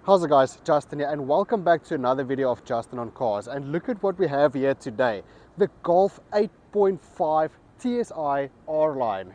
How's it guys, Justin here, and welcome back to another video of Justin on Cars. And look at what we have here today, the Golf 8.5 TSI R-Line.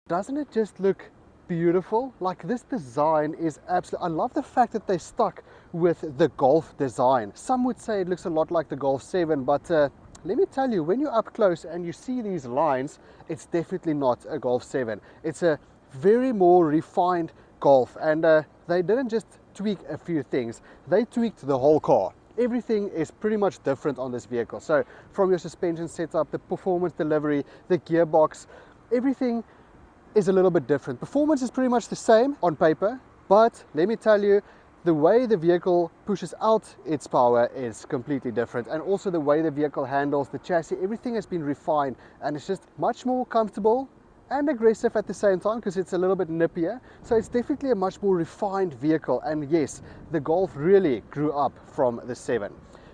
Doesn't it just look beautiful? Like, this design is absolutely, I love the fact that they stuck with the Golf design. Some would say it looks a lot like the Golf 7, but let me tell you, when you're up close and you see these lines, it's definitely not a Golf 7. It's a very more refined Golf, and they didn't just tweak a few things, they tweaked the whole car. Everything is pretty much different on this vehicle. So from your suspension setup, the performance delivery, the gearbox, everything is a little bit different. Performance is pretty much the same on paper, but let me tell you, the way the vehicle pushes out its power is completely different, and also the way the vehicle handles the chassis, everything has been refined, and it's just much more comfortable and aggressive at the same time because it's a little bit nippier. So it's definitely a much more refined vehicle, and yes, the Golf really grew up from the 7.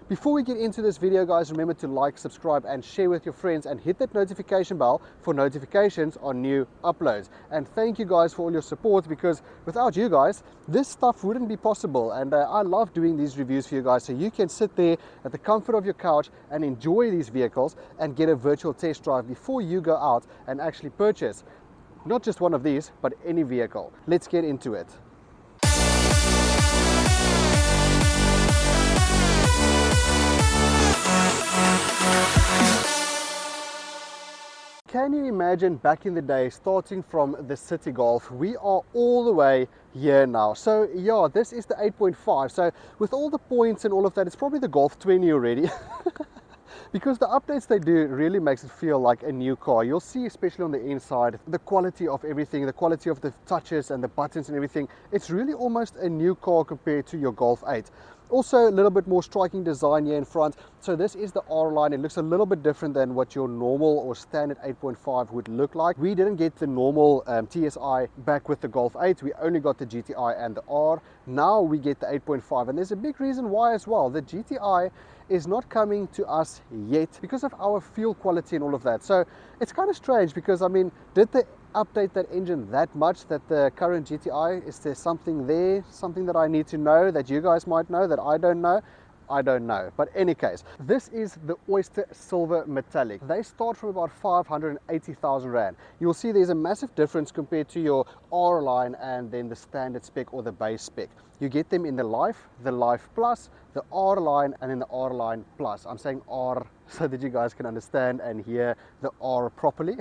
Before we get into this video, guys, remember to like, subscribe and share with your friends, and hit that notification bell for notifications on new uploads. And thank you guys for all your support, because without you guys, this stuff wouldn't be possible. And I love doing these reviews for you guys, so you can sit there at the comfort of your couch and enjoy these vehicles and get a virtual test drive before you go out and actually purchase not just one of these, but any vehicle. Let's get into it. Can you imagine back in the day, starting from the City Golf? We are all the way here now. So yeah, this is the 8.5. So with all the points and all of that, it's probably the Golf 20 already. Because the updates they do really makes it feel like a new car. You'll see, especially on the inside, the quality of everything, the quality of the touches and the buttons and everything. It's really almost a new car compared to your Golf 8. Also a little bit more striking design here in front. So this is the R-Line. It looks a little bit different than what your normal or standard 8.5 would look like. We didn't get the normal TSI back with the Golf 8. We only got the GTI and the R. Now we get the 8.5, and there's a big reason why as well. The GTI is not coming to us yet because of our fuel quality and all of that. So it's kind of strange, because I mean, did they update that engine that much that the current GTI, is there something there, something that I need to know that you guys might know that I don't know? I don't know. But any case, this is the Oyster Silver Metallic. They start from about 580,000 Rand. You'll see there's a massive difference compared to your R-Line and then the standard spec or the base spec. You get them in the Life Plus, the R-Line, and then the R-Line Plus. I'm saying R so that you guys can understand and hear the R properly.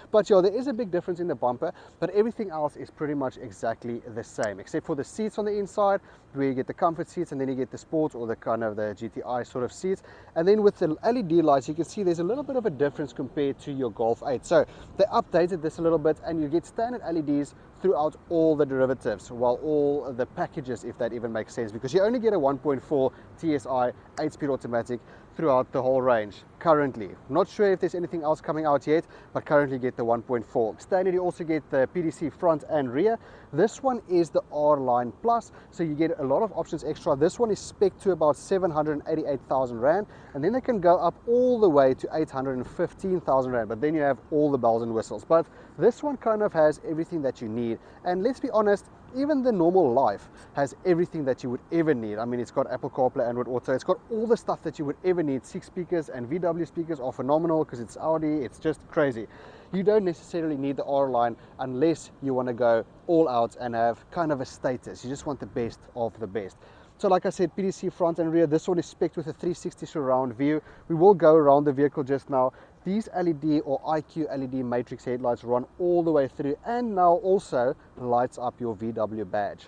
But yeah, there is a big difference in the bumper, but everything else is pretty much exactly the same, except for the seats on the inside, where you get the comfort seats, and then you get the sports or the kind of the GTI sort of seats. And then with the LED lights, you can see there's a little bit of a difference compared to your Golf 8. So they updated this a little bit, and you get standard LEDs throughout all the derivatives, well, all the packages, if that even makes sense, because you only get a 1.4 TSI 8-speed automatic throughout the whole range currently. Not sure if there's anything else coming out yet, but currently get the 1.4. Standard, you also get the PDC front and rear. This one is the R-Line Plus, so you get a lot of options extra. This one is spec to about 788,000 Rand, and then they can go up all the way to 815,000 Rand, but then you have all the bells and whistles. But this one kind of has everything that you need, and let's be honest, even the normal Life has everything that you would ever need. I mean, it's got Apple CarPlay, Android Auto, it's got all the stuff that you would ever need. 6 speakers, and VW speakers are phenomenal because it's Audi. It's just crazy. You don't necessarily need the R-Line unless you want to go all out and have kind of a status. You just want the best of the best. So like I said, PDC front and rear. This one is spec'd with a 360 surround view. We will go around the vehicle just now. These LED or IQ LED matrix headlights run all the way through, and now also lights up your VW badge.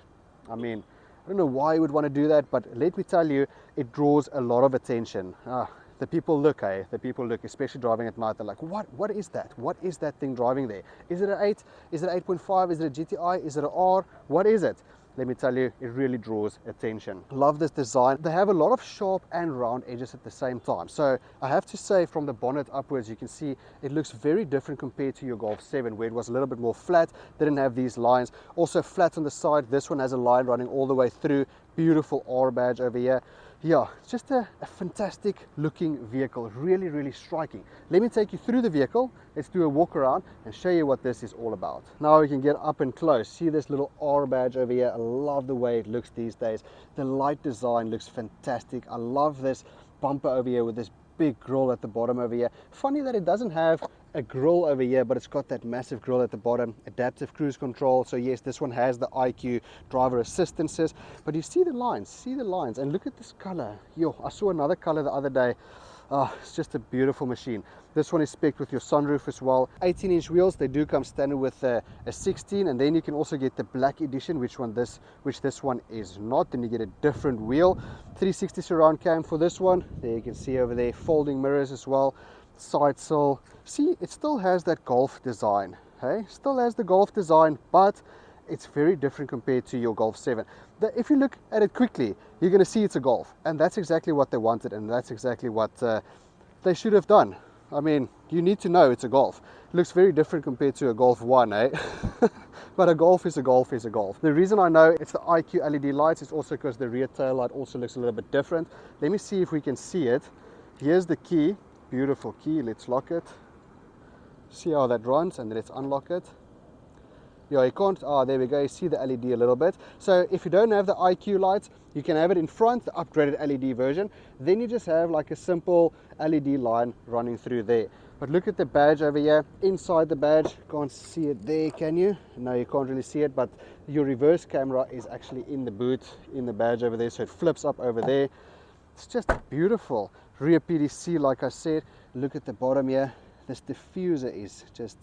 I mean, I don't know why you would want to do that, but let me tell you, it draws a lot of attention. The people look, the people look, especially driving at night. They're like, what is that? What is that thing driving there? Is it an 8? Is it 8.5? Is it a GTI? Is it an R? What is it? Let me tell you, it really draws attention. Love this design. They have a lot of sharp and round edges at the same time. So I have to say, from the bonnet upwards, you can see it looks very different compared to your Golf 7, where it was a little bit more flat, didn't have these lines. Also flat on the side. This one has a line running all the way through. Beautiful R badge over here. Yeah, it's just a fantastic looking vehicle. Really, really striking. Let me take you through the vehicle. Let's do a walk around and show you what this is all about. Now we can get up and close. See this little R badge over here. I love the way it looks these days. The light design looks fantastic. I love this bumper over here with this big grille at the bottom over here. Funny that it doesn't have a grille over here, but it's got that massive grille at the bottom. Adaptive cruise control. So yes, this one has the IQ driver assistances, but you see the lines, and look at this color. Yo, I saw another color the other day. It's just a beautiful machine. This one is spec'd with your sunroof as well. 18-inch wheels. They do come standard with a 16, and then you can also get the black edition, which this one is not. Then you get a different wheel. 360 surround cam for this one. There you can see over there, folding mirrors as well. Side sill. See, it still has that Golf design. Hey, still has the Golf design, but it's very different compared to your Golf 7. If you look at it quickly, you're going to see it's a Golf, and that's exactly what they wanted, and that's exactly what they should have done. I mean, you need to know it's a Golf. It looks very different compared to a Golf 1, eh? But a Golf is a Golf is a Golf. The reason I know it's the IQ LED lights is also because the rear tail light also looks a little bit different. Let me see if we can see it. Here's the key. Beautiful key. Let's lock it. See how that runs, and then let's unlock it. Yeah, you can't. There we go. You see the LED a little bit. So if you don't have the IQ lights, you can have it in front, the upgraded LED version. Then you just have like a simple LED line running through there. But look at the badge over here. Inside the badge, can't see it there, can you? No, you can't really see it, but your reverse camera is actually in the boot, in the badge over there, so it flips up over there. It's just beautiful. Rear PDC, like I said. Look at the bottom here. This diffuser is just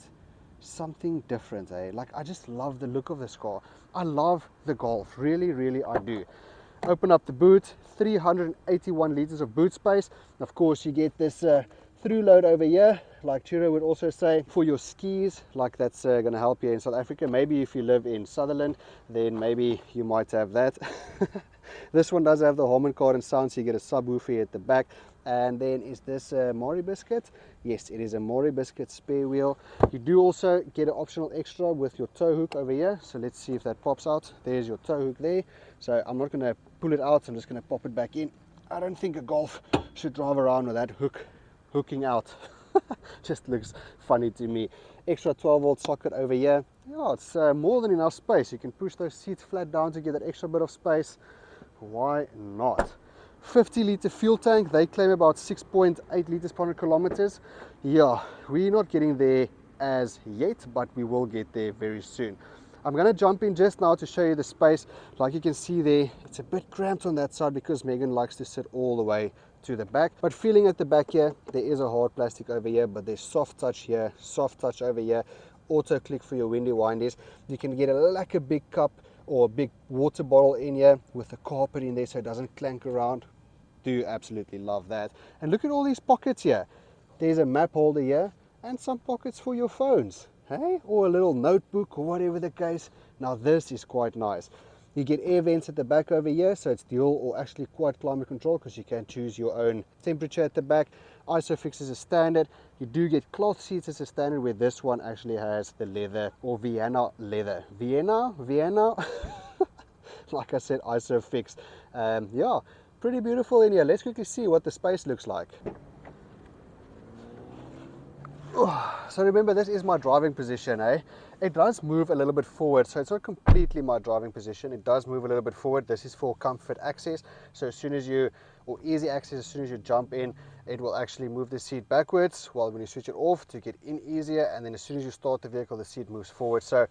something different, eh? Like, I just love the look of this car. I love the Golf, really, really I do. Open up the boot, 381 liters of boot space. Of course, you get this through load over here, like Chiro would also say, for your skis. Like, that's going to help you in South Africa. Maybe if you live in Sutherland, then maybe you might have that. This one does have the Harman Kardon sound, so you get a subwoofer at the back. And then is this a Maury Biscuit? Yes, it is a Maury Biscuit spare wheel. You do also get an optional extra with your tow hook over here. So let's see if that pops out. There's your tow hook there. So I'm not going to pull it out. I'm just going to pop it back in. I don't think a Golf should drive around with that hooking out. Just looks funny to me. Extra 12-volt socket over here. Yeah, it's more than enough space. You can push those seats flat down to get that extra bit of space. Why not? 50-liter fuel tank. They claim about 6.8 liters per 100 kilometers. Yeah, we're not getting there as yet, but we will get there very soon. I'm going to jump in just now to show you the space. Like you can see there, it's a bit cramped on that side because Megan likes to sit all the way to the back. But feeling at the back here, there is a hard plastic over here, but there's soft touch here, soft touch over here. Auto click for your windy windies. You can get like a big cup or a big water bottle in here with a carpet in there so it doesn't clank around. Do absolutely love that. And look at all these pockets here. There's a map holder here and some pockets for your phones, hey, or a little notebook or whatever the case. Now this is quite nice. You get air vents at the back over here, so it's dual or actually quite climate control because you can choose your own temperature at the back. Isofix is a standard. You do get cloth seats as a standard, where this one actually has the leather or Vienna leather. Vienna? Like I said, Isofix. Yeah, pretty beautiful in here. Let's quickly see what the space looks like. So remember, this is my driving position, eh? It does move a little bit forward, so it's not completely my driving position. It does move a little bit forward. This is for comfort access, so as soon as you, or easy access, as soon as you jump in, it will actually move the seat backwards, while when you switch it off to get in easier, and then as soon as you start the vehicle, the seat moves forward. So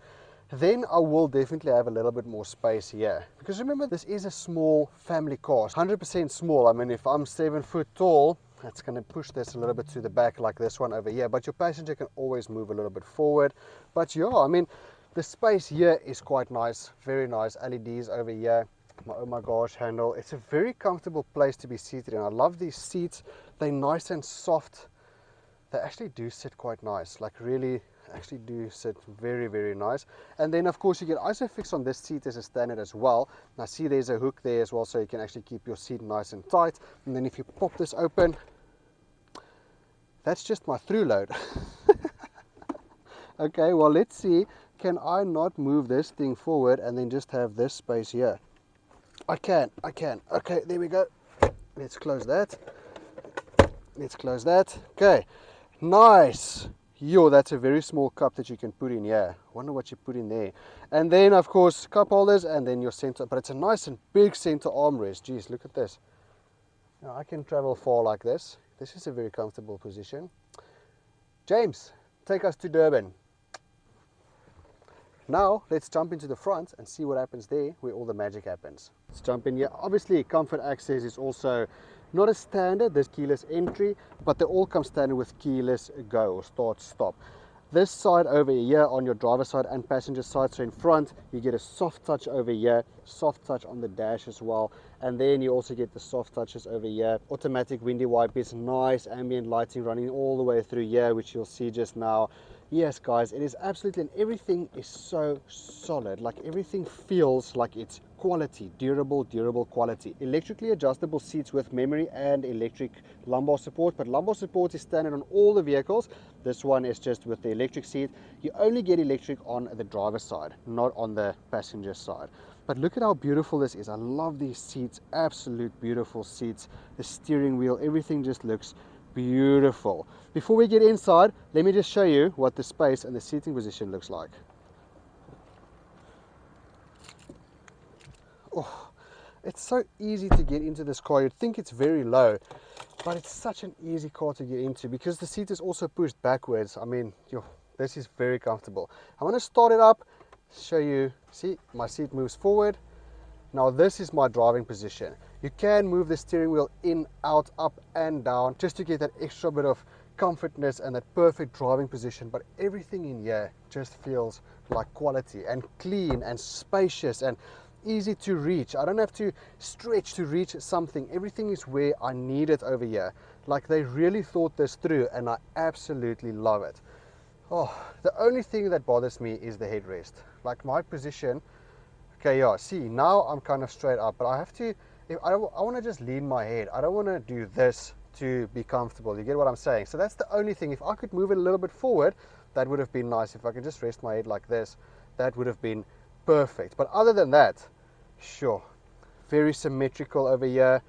then I will definitely have a little bit more space here. Because remember, this is a small family car, 100% small. I mean, if I'm 7 foot tall, that's going to push this a little bit to the back like this one over here. But your passenger can always move a little bit forward. But yeah, I mean, the space here is quite nice, very nice. LEDs over here. Oh my gosh, handle. It's a very comfortable place to be seated in. I love these seats. They're nice and soft. They actually do sit quite nice, like really actually do sit very, very nice. And then of course you get ISOFIX on this seat as a standard as well. Now see, there's a hook there as well, so you can actually keep your seat nice and tight. And then if you pop this open, that's just my through load. Okay, well, let's see, can I not move this thing forward and then just have this space here? I can. Okay, there we go. Let's close that. Let's close that. Okay, nice. Yo, that's a very small cup that you can put in here. Wonder what you put in there. And then of course cup holders, and then your center, but it's a nice and big center armrest. Geez, look at this. Now I can travel far like this. This is a very comfortable position. James, take us to Durban. Now let's jump into the front and see what happens there, where all the magic happens. Let's jump in here. Obviously comfort access is also not a standard, there's keyless entry, but they all come standard with keyless go or start stop. This side over here on your driver side and passenger side, so in front you get a soft touch over here, soft touch on the dash as well, and then you also get the soft touches over here. Automatic windy wipers, nice ambient lighting running all the way through here, which you'll see just now. Yes guys, it is absolutely, and everything is so solid, like everything feels like it's quality, durable quality. Electrically adjustable seats with memory and electric lumbar support, but lumbar support is standard on all the vehicles. This one is just with the electric seat. You only get electric on the driver's side, not on the passenger side. But look at how beautiful this is. I love these seats, absolute beautiful seats. The steering wheel, everything just looks beautiful. Before we get inside, let me just show you what the space and the seating position looks like. Oh, it's so easy to get into this car. You'd think it's very low, but it's such an easy car to get into because the seat is also pushed backwards. I mean, this is very comfortable. I want to start it up, show you. See, my seat moves forward. Now this is my driving position. You can move the steering wheel in, out, up and down just to get that extra bit of comfortness and that perfect driving position, but everything in here just feels like quality and clean and spacious and easy to reach. I don't have to stretch to reach something. Everything is where I need it over here. Like they really thought this through, and I absolutely love it. Oh, the only thing that bothers me is the headrest. Like my position, okay, yeah, see, now I'm kind of straight up, but I have to, I want to just lean my head. I don't want to do this to be comfortable. You get what I'm saying? So that's the only thing. If I could move it a little bit forward, that would have been nice. If I could just rest my head like this, that would have been perfect. But other than that, sure, very symmetrical over here.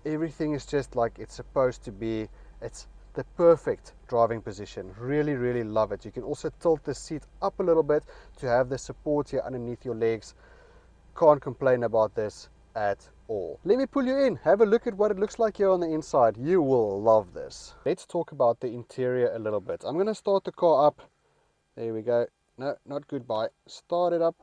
Everything is just like it's supposed to be. It's the perfect driving position. Really love it. You can also tilt the seat up a little bit to have the support here underneath your legs. Can't complain about this at all. Let me pull you in, have a look at what it looks like here on the inside. You will love this. Let's talk about the interior a little bit. I'm going to start the car up. There we go. No, not goodbye. Start it up.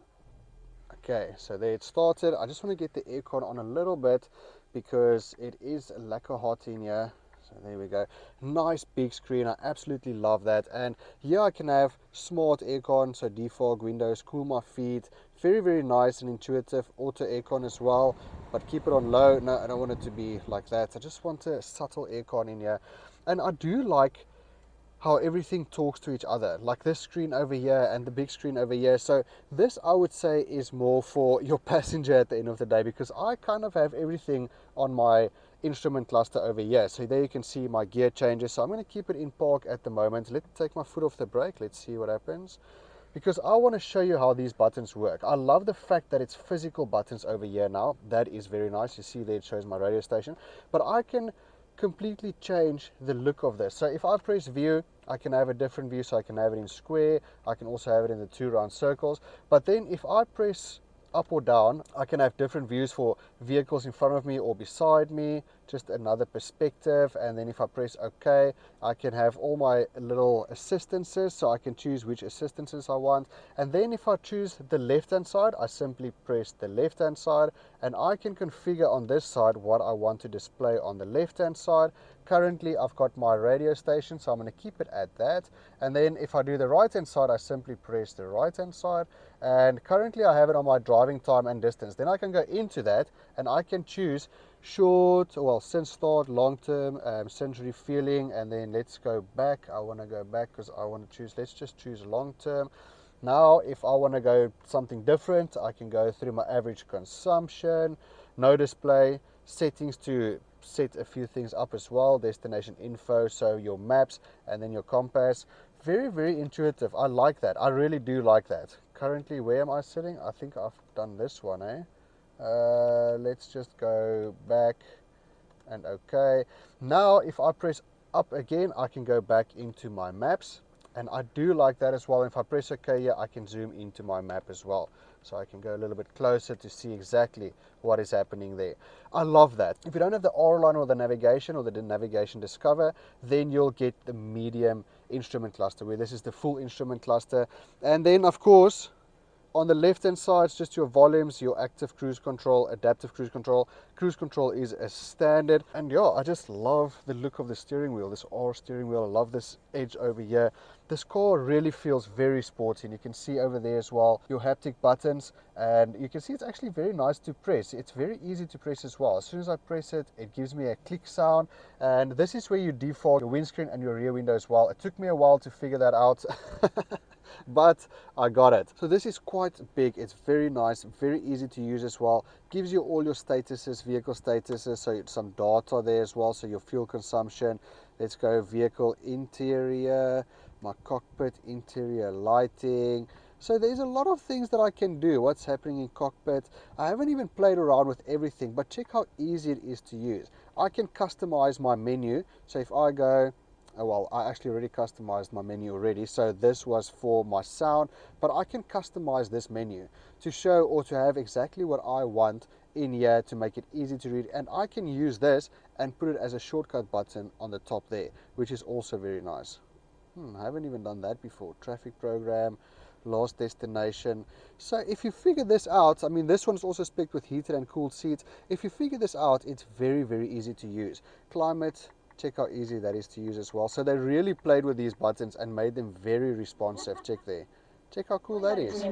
Okay, so there it started. I just want to get the aircon on a little bit because it is lacquer hot in here. So there we go. Nice big screen. I absolutely love that. And here I can have smart aircon, so defog windows, cool my feet. Very nice and intuitive. Auto aircon as well, but keep it on low. No, I don't want it to be like that. I just want a subtle aircon in here. And I do like how everything talks to each other, like this screen over here and the big screen over here. So this, I would say, is more for your passenger at the end of the day, because I kind of have everything on my instrument cluster over here. So there you can see my gear changes. So I'm going to keep it in park at the moment. Let's take my foot off the brake. Let's see what happens, because I want to show you how these buttons work. I love the fact that it's physical buttons over here now. That is very nice. You see there it shows my radio station, but I can completely change the look of this. So if I press view, I can have a different view. So I can have it in square, I can also have it in the 2 round circles. But then if I press up or down, I can have different views for vehicles in front of me or beside me, just another perspective, and then if I press OK, I can have all my little assistances, so I can choose which assistances I want. And then if I choose the left hand side, I simply press the left hand side, and I can configure on this side what I want to display on the left hand side. Currently I've got my radio station, so I'm going to keep it at that. And then if I do the right hand side, I simply press the right hand side, and currently I have it on my driving time and distance. Then I can go into that and I can choose short, well, since start, long term, since refueling, and then let's go back. I want to go back because I want to choose, let's just choose long term. Now if I want to go something different, I can go through my average consumption, no display, settings to set a few things up as well, destination info, so your maps, and then your compass. Very, very intuitive. I like that. I really do like that. Currently, where am I sitting? I think I've done this one, eh? Let's just go back and OK. Now if I press up again, I can go back into my maps, and I do like that as well. If I press OK here, I can zoom into my map as well, so I can go a little bit closer to see exactly what is happening there. I love that. If you don't have the R-Line or the navigation or the navigation discover, then you'll get the medium instrument cluster, where this is the full instrument cluster. And then of course on the left hand side, it's just your volumes, your active cruise control, adaptive cruise control. Cruise control is a standard. And yeah, I just love the look of the steering wheel, this R steering wheel. I love this edge over here. This car really feels very sporty, and you can see over there as well your haptic buttons, and you can see it's actually very nice to press. It's very easy to press as well. As soon as I press it, it gives me a click sound, and this is where you defog your windscreen and your rear window as well. It took me a while to figure that out. But I got it. So this is quite big. It's very nice, very easy to use as well. Gives you all your statuses, vehicle statuses, so some data there as well, so your fuel consumption. Let's go vehicle interior, my cockpit interior lighting. So there's a lot of things that I can do. What's happening in cockpit? I haven't even played around with everything, but check how easy it is to use. I can customize my menu. So if I go, oh, well, I actually already customized my menu already, so this was for my sound, but I can customize this menu to show or to have exactly what I want in here to make it easy to read, and I can use this and put it as a shortcut button on the top there, which is also very nice. I haven't even done that before. Traffic program, last destination. So if you figure this out, I mean, this one's also spec'd with heated and cooled seats. If you figure this out, it's very, very easy to use. Climate, check how easy that is to use as well. So they really played with these buttons and made them very responsive. Check there. Check how cool that is.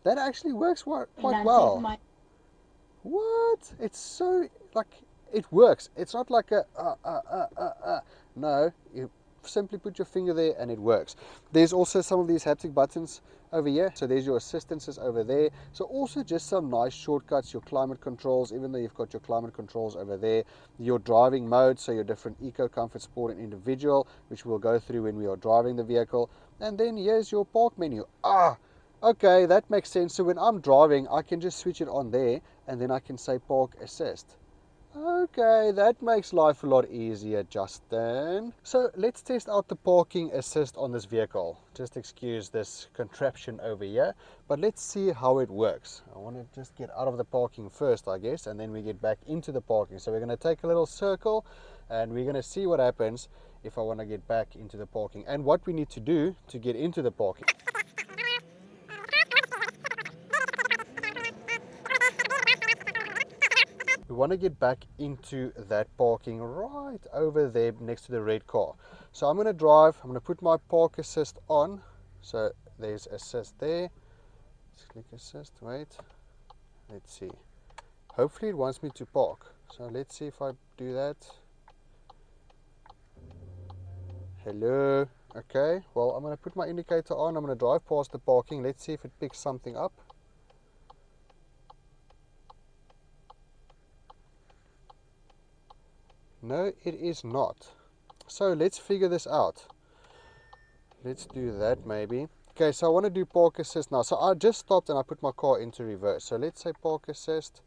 That actually works quite well. What? It's so, like, it works. It's not like a no, you simply put your finger there and it works. There's also some of these haptic buttons over here, so there's your assistances over there. So also just some nice shortcuts, your climate controls, even though you've got your climate controls over there, your driving modes, so your different eco, comfort, sport and individual, which we'll go through when we are driving the vehicle. And then here's your park menu. Okay, that makes sense. So when I'm driving, I can just switch it on there, and then I can say park assist. Okay, that makes life a lot easier, Justin. So let's test out the parking assist on this vehicle. Just excuse this contraption over here, but let's see how it works. I want to just get out of the parking first, I guess, and then we get back into the parking. So we're going to take a little circle, and we're going to see what happens if I want to get back into the parking, and what we need to do to get into the parking. We want to get back into that parking right over there next to the red car. So I'm going to drive, I'm going to put my park assist on. So there's assist there. Let's click assist, wait. Let's see. Hopefully it wants me to park. So let's see if I do that. Hello. Okay, well, I'm going to put my indicator on. I'm going to drive past the parking. Let's see if it picks something up. No, it is not. So let's figure this out. Let's do that maybe. Okay, so I want to do park assist now. So I just stopped and I put my car into reverse. So let's say park assist.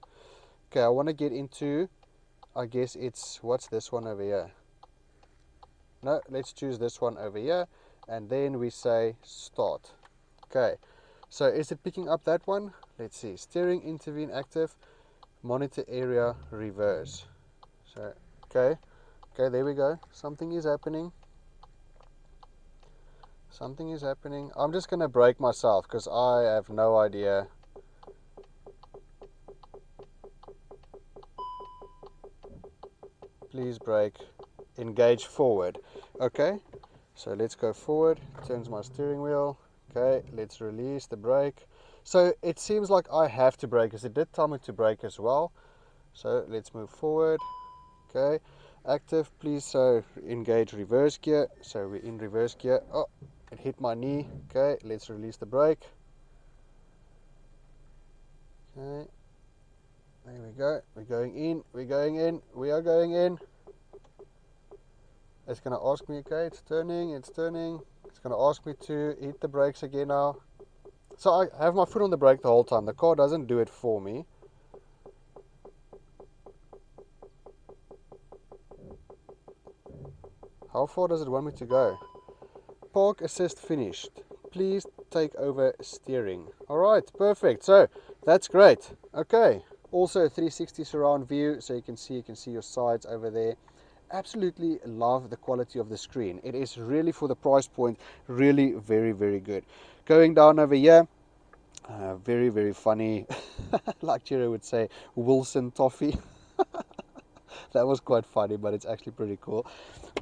Okay, I want to get into, I guess it's, what's this one over here? No, let's choose this one over here. And then we say start. Okay, so is it picking up that one? Let's see. Steering, intervene, active, monitor area, reverse. So Okay, okay, there we go. Something is happening. Something is happening. I'm just going to brake myself because I have no idea. Please brake. Engage forward. Okay, so let's go forward. Turns my steering wheel. Okay, let's release the brake. So it seems like I have to brake because it did tell me to brake as well. So let's move forward. Okay, active, please. So engage reverse gear. So we're in reverse gear. Oh, it hit my knee. Okay, let's release the brake. Okay, there we go. We're going in. We're going in. We are going in. It's going to ask me, okay, it's turning. It's turning. It's going to ask me to hit the brakes again now. So I have my foot on the brake the whole time. The car doesn't do it for me. How far does it want me to go? Park assist finished. Please take over steering. Alright, perfect. So that's great. Okay. Also 360 surround view, so you can see your sides over there. Absolutely love the quality of the screen. It is really, for the price point, really very, very good. Going down over here, very, very funny, like Jerry would say, Wilson toffee. That was quite funny, but it's actually pretty cool.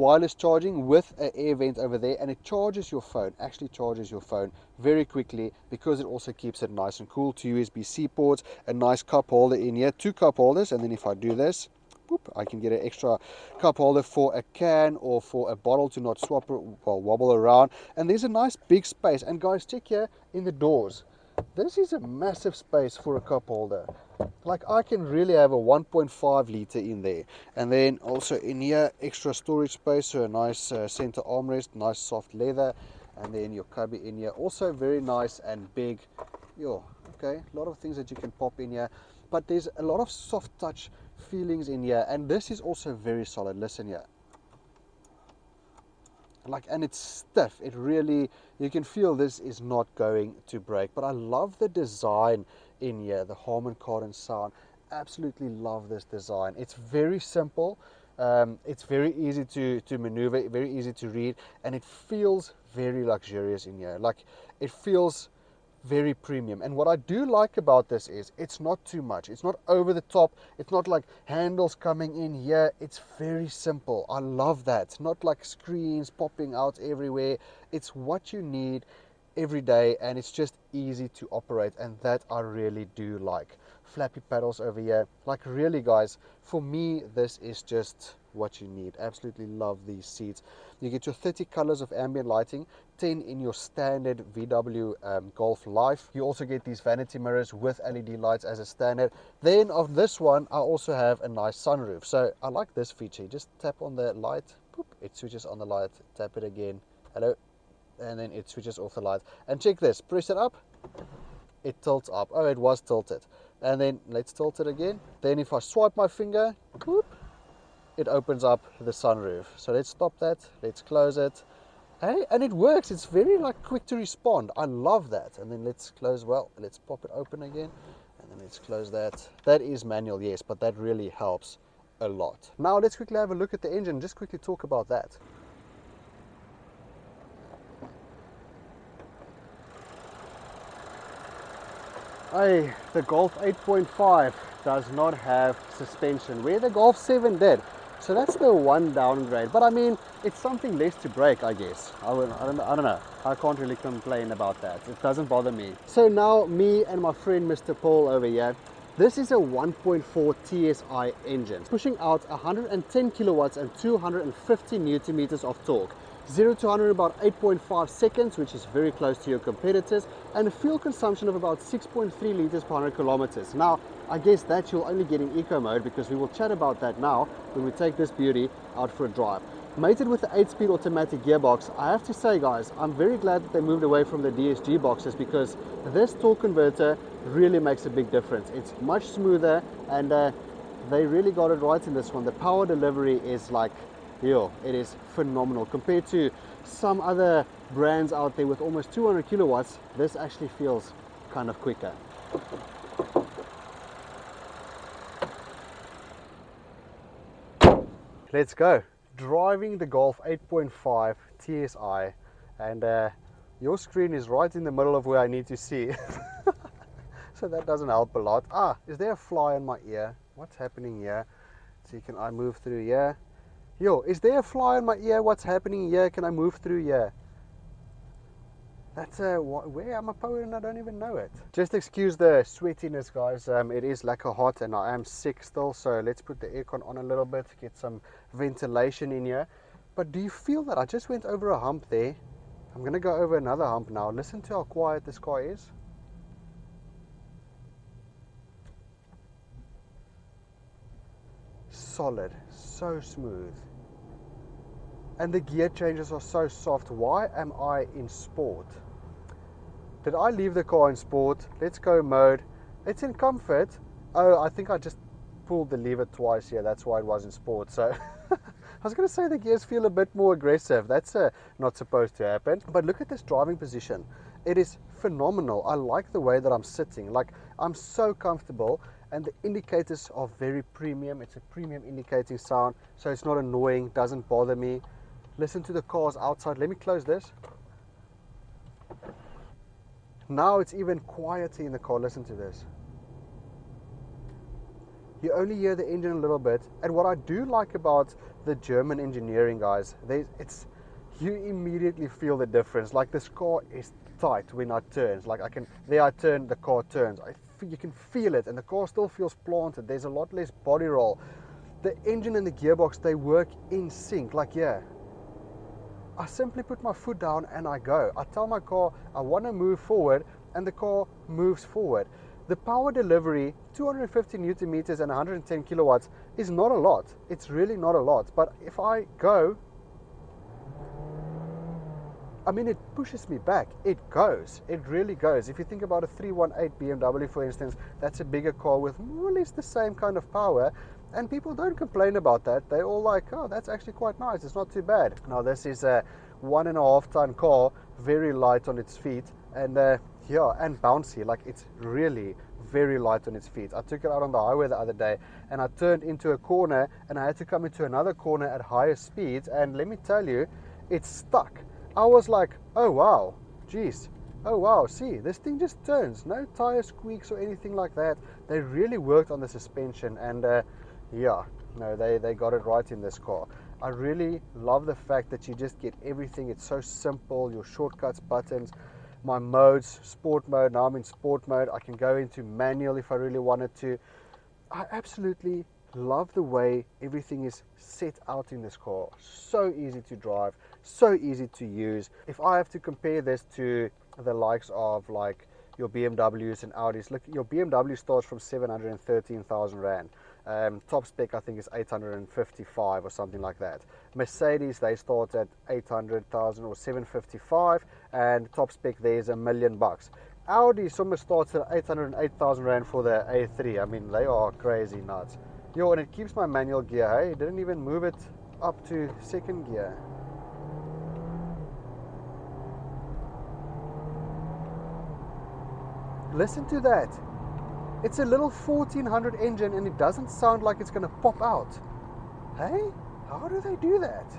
Wireless charging with an air vent over there, and it charges your phone, actually charges your phone very quickly because it also keeps it nice and cool. 2 USB-C ports, a nice cup holder in here, 2 cup holders, and then if I do this, whoop, I can get an extra cup holder for a can or for a bottle to not swap or wobble around. And there's a nice big space. And guys, check here in the doors. This is a massive space for a cup holder. Like, I can really have a 1.5 liter in there. And then also in here, extra storage space, so a nice center armrest, nice soft leather. And then your cubby in here, also very nice and big. Yo, okay, a lot of things that you can pop in here. But there's a lot of soft touch feelings in here, and this is also very solid. Listen here. Like, and it's stiff. It really, you can feel this is not going to break. But I love the design in here, the Harman Kardon sound. Absolutely love this design. It's very simple. It's very easy to maneuver, very easy to read, and it feels very luxurious in here. Like, it feels very premium. And what I do like about this is it's not too much. It's not over the top. It's not like handles coming in here. It's very simple. I love that. It's not like screens popping out everywhere. It's what you need every day, and it's just easy to operate, and that I really do like. Flappy paddles over here. Like, really guys, for me this is just what you need. Absolutely love these seats. You get your 30 colors of ambient lighting, 10 in your standard VW Golf Life. You also get these vanity mirrors with LED lights as a standard. Then of this one, I also have a nice sunroof. So I like this feature. You just tap on the light, boop, it switches on the light, tap it again, hello, and then it switches off the light. And check this, press it up, it tilts up. Oh, it was tilted. And then let's tilt it again. Then if I swipe my finger, whoop, it opens up the sunroof. So let's stop that, let's close it. Hey, and it works. It's very like quick to respond. I love that. And then let's close, well, let's pop it open again. And then let's close that. That is manual, yes, but that really helps a lot. Now let's quickly have a look at the engine, just quickly talk about that. Hey, the Golf 8.5 does not have suspension, where the Golf 7 did. So that's the one downgrade. But I mean, it's something less to break, I guess. I don't know. I can't really complain about that. It doesn't bother me. So now, me and my friend Mr. Paul over here, this is a 1.4 TSI engine, pushing out 110 kilowatts and 250 newton meters of torque. 0 to 100 in about 8.5 seconds, which is very close to your competitors, and a fuel consumption of about 6.3 liters per 100 kilometers. Now, I guess that you'll only get in eco mode, because we will chat about that now when we take this beauty out for a drive. Mated with the 8-speed automatic gearbox, I have to say guys, I'm very glad that they moved away from the DSG boxes, because this torque converter really makes a big difference. It's much smoother, and they really got it right in this one. The power delivery is like, yo, it is phenomenal. Compared to some other brands out there with almost 200 kilowatts, this actually feels kind of quicker. let's go. Driving the Golf 8.5 TSI, and your screen is right in the middle of where I need to see. So that doesn't help a lot. Ah, is there a fly in my ear? What's happening here? See, can I move through here? Yo, is there a fly in my ear? What's happening here? Can I move through here? That's where am I powered and I don't even know it. Just excuse the sweatiness, guys. It is lacquer hot and I am sick still, so let's put the aircon on a little bit, get some ventilation in here. But do you feel that I just went over a hump there? I'm gonna go over another hump now. Listen to how quiet this car is. Solid, so smooth. And the gear changes are so soft. Why am I in sport? Did I leave the car in sport? Let's go mode. It's in comfort. Oh, I think I just pulled the lever twice here. That's why it was in sport. So I was going to say the gears feel a bit more aggressive. That's not supposed to happen. But look at this driving position. It is phenomenal. I like the way that I'm sitting. Like, I'm so comfortable. And the indicators are very premium. It's a premium indicating sound. So it's not annoying. Doesn't bother me. Listen to the cars outside. Let me close this. Now it's even quieter in the car. Listen to this. You only hear the engine a little bit. And what I do like about the German engineering, guys, you immediately feel the difference. Like, this car is tight when I turn. Like, I turn, the car turns. You can feel it, and the car still feels planted. There's a lot less body roll. The engine and the gearbox, they work in sync. Like, yeah, I simply put my foot down and I go. I tell my car I want to move forward, and the car moves forward. The power delivery, 250 Newton meters and 110 kilowatts, is not a lot. It's really not a lot. But if I go, I mean, it pushes me back. It goes. It really goes. If you think about a 318 BMW, for instance, that's a bigger car with more or less the same kind of power. And people don't complain about that. They're all like, oh, that's actually quite nice. It's not too bad. Now, this is a 1.5 ton car, very light on its feet, and yeah, and bouncy. Like, it's really very light on its feet. I took it out on the highway the other day, and I turned into a corner, and I had to come into another corner at higher speeds. And let me tell you, it's stuck. I was like, oh wow, geez. Oh wow, see, this thing just turns. No tire squeaks or anything like that. They really worked on the suspension, and yeah, no, they got it right in this car. I really love the fact that you just get everything. It's so simple. Your shortcuts, buttons, my modes, sport mode. Now I'm in sport mode. I can go into manual if I really wanted to. I absolutely love the way everything is set out in this car. So easy to drive, so easy to use. If I have to compare this to the likes of like your BMWs and Audis, look, your BMW starts from 713,000 Rand. Top spec I think is 855 or something like that. Mercedes, they start at 800,000 or 755, and top spec there is $1 million. Audi somewhere starts at 808,000 Rand for the A3. I mean, they are crazy nuts. Yo, and it keeps my manual gear, hey? It didn't even move it up to second gear. Listen to that. It's a little 1400 engine, and it doesn't sound like it's going to pop out. Hey, how do they do that?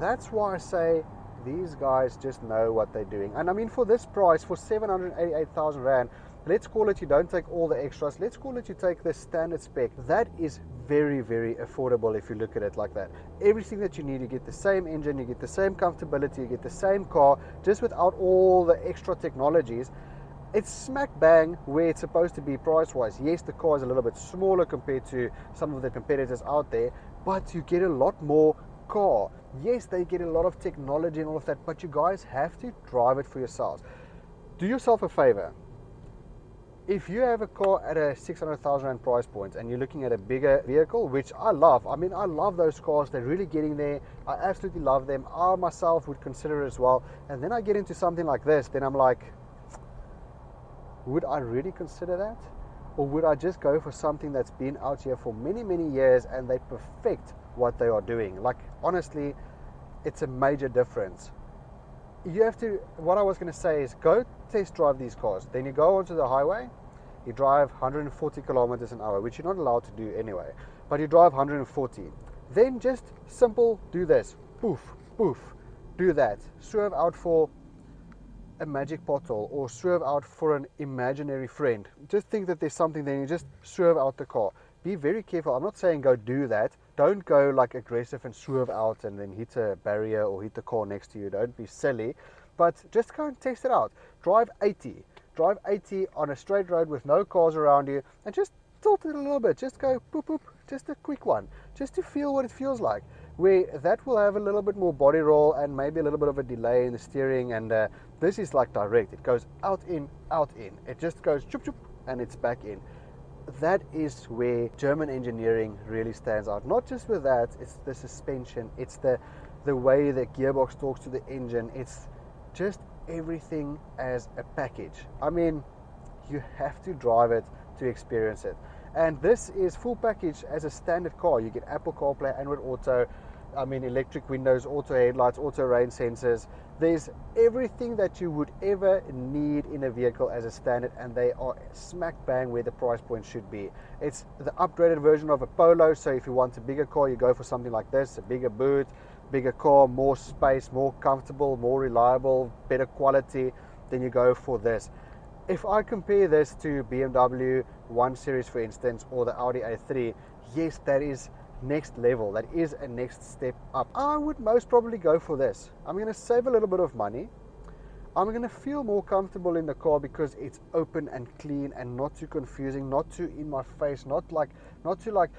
That's why I say these guys just know what they're doing. And I mean, for this price, for 788,000 Rand, let's call it you don't take all the extras. Let's call it you take the standard spec. That is very, very affordable if you look at it like that. Everything that you need, you get the same engine, you get the same comfortability, you get the same car, just without all the extra technologies. It's smack bang where it's supposed to be price-wise. Yes, the car is a little bit smaller compared to some of the competitors out there, but you get a lot more car. Yes, they get a lot of technology and all of that, but you guys have to drive it for yourselves. Do yourself a favor. If you have a car at a 600,000 Rand price point and you're looking at a bigger vehicle, which I love, I mean, I love those cars. They're really getting there. I absolutely love them. I myself would consider it as well. And then I get into something like this, then I'm like, would I really consider that? Or would I just go for something that's been out here for many, many years and they perfect what they are doing? Like, honestly, it's a major difference. You have to, what I was going to say is go test drive these cars. Then you go onto the highway, you drive 140 kilometers an hour, which you're not allowed to do anyway, but you drive 140. then just simple do this, poof, poof, do that, swerve out for a magic pothole or swerve out for an imaginary friend. Just think that there's something there, you just swerve out the car. Be very careful. I'm not saying go do that. Don't go like aggressive and swerve out and then hit a barrier or hit the car next to you. Don't be silly, but just go and test it out. Drive 80 on a straight road with no cars around you and just tilt it a little bit. Just go poop poop, just a quick one, just to feel what it feels like, where that will have a little bit more body roll and maybe a little bit of a delay in the steering. And this is like direct. It goes out in. It just goes choop choop and it's back in. That is where German engineering really stands out. Not just with that, it's the suspension, it's the way the gearbox talks to the engine, it's just everything as a package. I mean, you have to drive it to experience it. And this is full package as a standard car. You get Apple CarPlay, Android Auto, I mean electric windows, auto headlights, auto rain sensors. There's everything that you would ever need in a vehicle as a standard, and they are smack bang where the price point should be. It's the upgraded version of a Polo, so if you want a bigger car, you go for something like this, a bigger boot, bigger car, more space, more comfortable, more reliable, better quality, then you go for this. If I compare this to BMW 1 Series, for instance, or the Audi A3, yes, that is next level. That is a next step up. I would most probably go for this. I'm going to save a little bit of money. I'm going to feel more comfortable in the car because it's open and clean and not too confusing, not too in my face, not too like,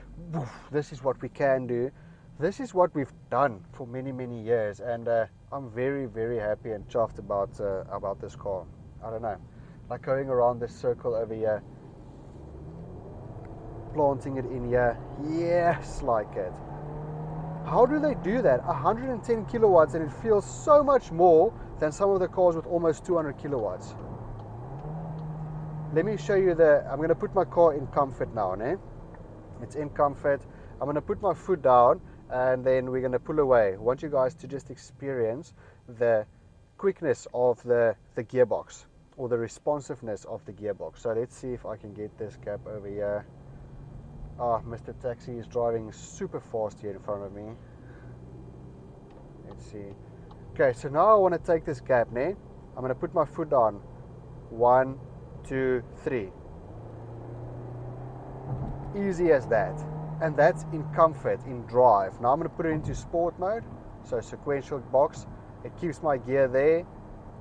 this is what we can do. This is what we've done for many years, and I'm very happy and chuffed about this car. I don't know, like going around this circle over here, planting it in here, yes, like it. How do they do that? 110 kilowatts, and it feels so much more than some of the cars with almost 200 kilowatts. Let me show you I'm going to put my car in comfort now, né? It's in comfort. I'm going to put my foot down and then we're going to pull away. I want you guys to just experience the quickness of the gearbox, or the responsiveness of the gearbox. So let's see if I can get this gap over here. Mr. Taxi is driving super fast here in front of me. Let's see. Okay, so now I want to take this gap, né? I'm going to put my foot down. 1, 2, 3. Easy as that. And that's in comfort, in drive. Now I'm going to put it into sport mode. So sequential box. It keeps my gear there.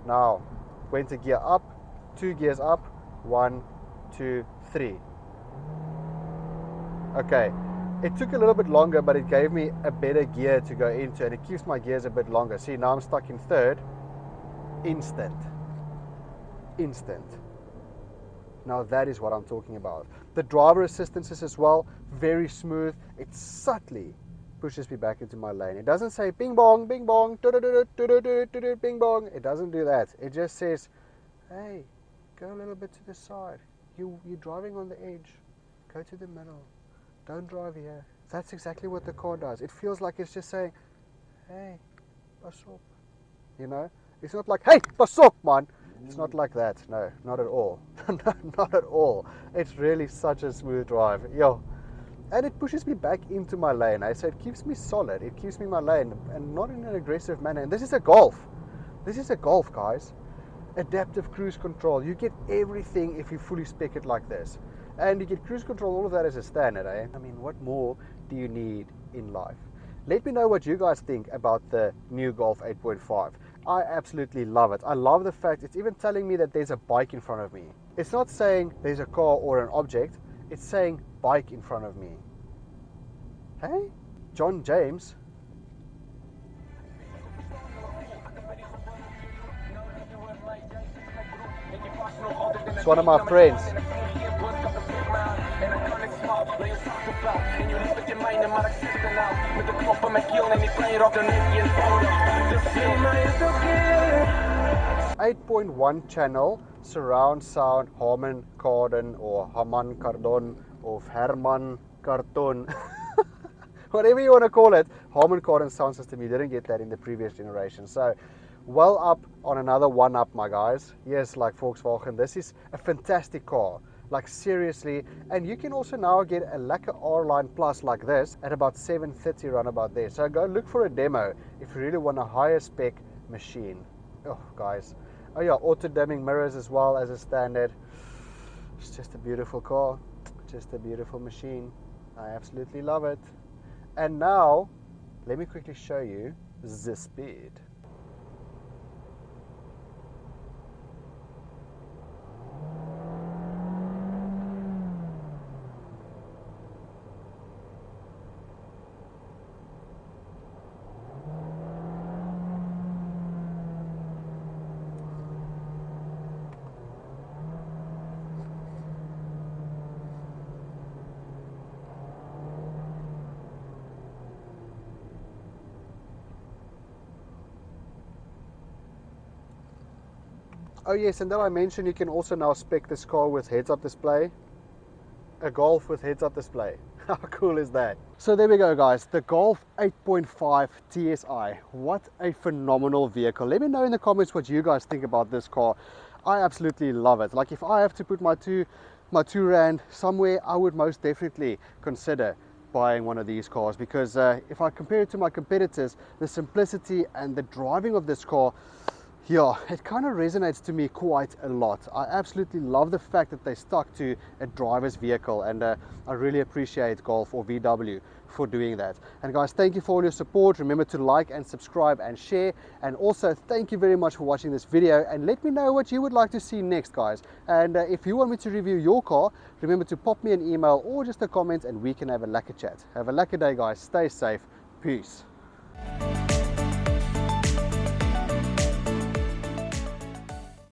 Now, went to gear up. 2 gears up. 1, 2, 3. Okay, it took a little bit longer, but it gave me a better gear to go into, and it keeps my gears a bit longer. See, now I'm stuck in third. Instant. Now that is what I'm talking about. The driver assistances as well, very smooth. It subtly pushes me back into my lane. It doesn't say bing bong, bing bong, bing bong. It doesn't do that. It just says, hey, go a little bit to the side. You're driving on the edge. Go to the middle. Don't drive here. That's exactly what the car does. It feels like it's just saying, hey, pass up. You know? It's not like, hey, pass up, man. It's not like that. No, not at all. Not at all. It's really such a smooth drive. Yo. And it pushes me back into my lane. So it keeps me solid. It keeps me in my lane, and not in an aggressive manner. And this is a Golf. This is a Golf, guys. Adaptive cruise control. You get everything if you fully spec it like this. And you get cruise control, all of that as a standard, eh? I mean, what more do you need in life? Let me know what you guys think about the new Golf 8.5. I absolutely love it. I love the fact it's even telling me that there's a bike in front of me. It's not saying there's a car or an object. It's saying bike in front of me. Hey? John James? It's one of my friends. .1 channel surround sound Harman Kardon or Harman Kardon or Herman Kardon. Whatever you want to call it, Harman Kardon sound system. You didn't get that in the previous generation. So well up on another one up, my guys. Yes, like Volkswagen, this is a fantastic car. like seriously. And you can also now get a lacquer R-Line Plus like this at about 730 run about there. So go look for a demo if you really want a higher spec machine. Oh guys, oh yeah, auto dimming mirrors as well as a standard. It's just a beautiful car, just a beautiful machine. I absolutely love it. And now let me quickly show you the speed. Oh yes, and then I mentioned you can also now spec this car with heads-up display. A Golf with heads-up display. How cool is that? So there we go guys, the Golf 8.5 TSI. What a phenomenal vehicle. Let me know in the comments what you guys think about this car. I absolutely love it. Like if I have to put my two rand somewhere, I would most definitely consider buying one of these cars, because if I compare it to my competitors, the simplicity and the driving of this car, yeah, it kind of resonates to me quite a lot. I absolutely love the fact that they stuck to a driver's vehicle, and I really appreciate Golf or VW for doing that. And guys, thank you for all your support. Remember to like and subscribe and share, and also thank you very much for watching this video, and let me know what you would like to see next, guys. And if you want me to review your car, remember to pop me an email or just a comment and we can have a lacquer chat. Have a lacquer day guys, stay safe, peace.